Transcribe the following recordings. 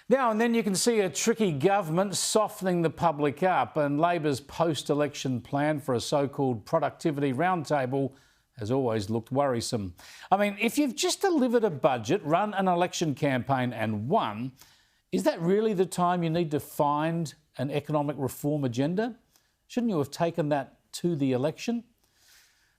Now and then you can see a tricky government softening the public up, and Labor's post-election plan for a so-called productivity roundtable has always looked worrisome. I mean, if you've just delivered a budget, run an election campaign and won, is that really the time you need to find an economic reform agenda? Shouldn't you have taken that to the election?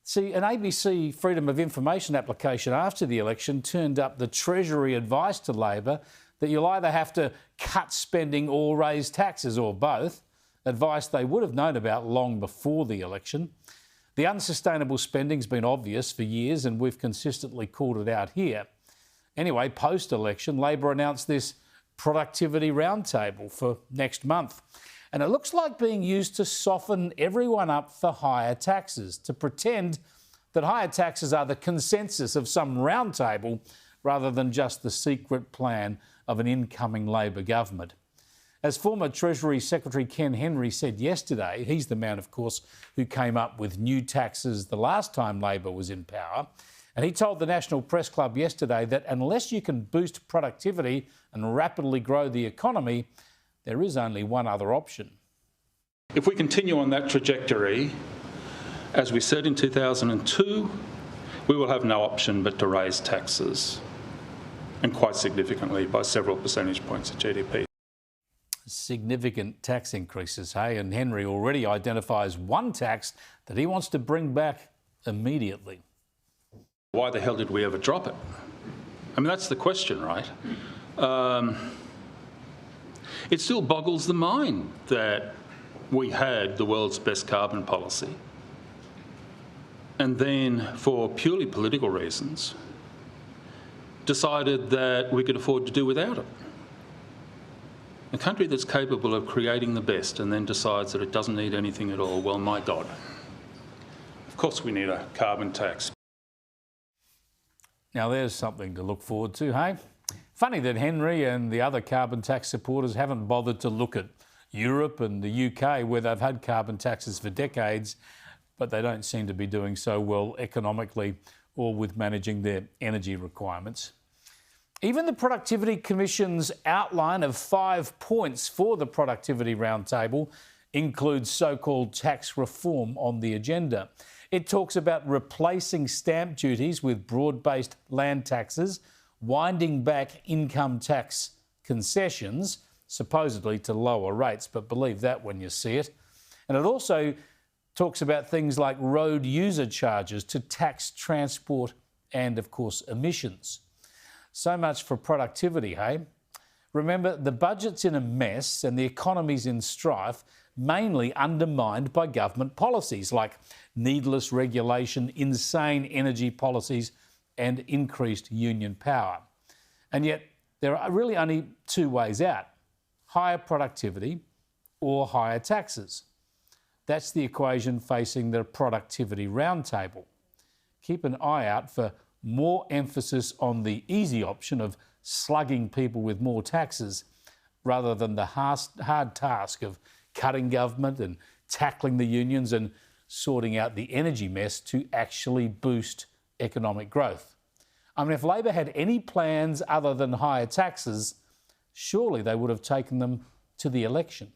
See, an ABC Freedom of Information application after the election turned up the Treasury advice to Labor that you'll either have to cut spending or raise taxes, or both, advice they would have known about long before the election. The unsustainable spending's been obvious for years, and we've consistently called it out here. Anyway, post-election, Labor announced this productivity roundtable for next month. And it looks like being used to soften everyone up for higher taxes, to pretend that higher taxes are the consensus of some roundtable rather than just the secret plan of an incoming Labor government. As former Treasury Secretary Ken Henry said yesterday, he's the man, of course, who came up with new taxes the last time Labor was in power. And he told the National Press Club yesterday that unless you can boost productivity and rapidly grow the economy, there is only one other option. If we continue on that trajectory, as we said in 2002, we will have no option but to raise taxes, and quite significantly by several percentage points of GDP. Significant tax increases, hey? And Henry already identifies one tax that he wants to bring back immediately. Why the hell did we ever drop it? I mean, that's the question, right? It still boggles the mind that we had the world's best carbon policy, and then, for purely political reasons, decided that we could afford to do without it. A country that's capable of creating the best and then decides that it doesn't need anything at all, well, my God. Of course we need a carbon tax. Now there's something to look forward to, hey? Funny that Henry and the other carbon tax supporters haven't bothered to look at Europe and the UK, where they've had carbon taxes for decades, but they don't seem to be doing so well economically or with managing their energy requirements. Even the Productivity Commission's outline of 5 points for the Productivity Roundtable includes so-called tax reform on the agenda. It talks about replacing stamp duties with broad-based land taxes, winding back income tax concessions, supposedly to lower rates, but believe that when you see it. And it also talks about things like road user charges to tax transport and, of course, emissions. So much for productivity, hey? Remember, the budget's in a mess and the economy's in strife, mainly undermined by government policies like needless regulation, insane energy policies and increased union power. And yet there are really only 2 ways out: higher productivity or higher taxes. That's the equation facing the Productivity Roundtable. Keep an eye out for more emphasis on the easy option of slugging people with more taxes rather than the hard task of cutting government and tackling the unions and sorting out the energy mess to actually boost economic growth. I mean, if Labor had any plans other than higher taxes, surely they would have taken them to the election.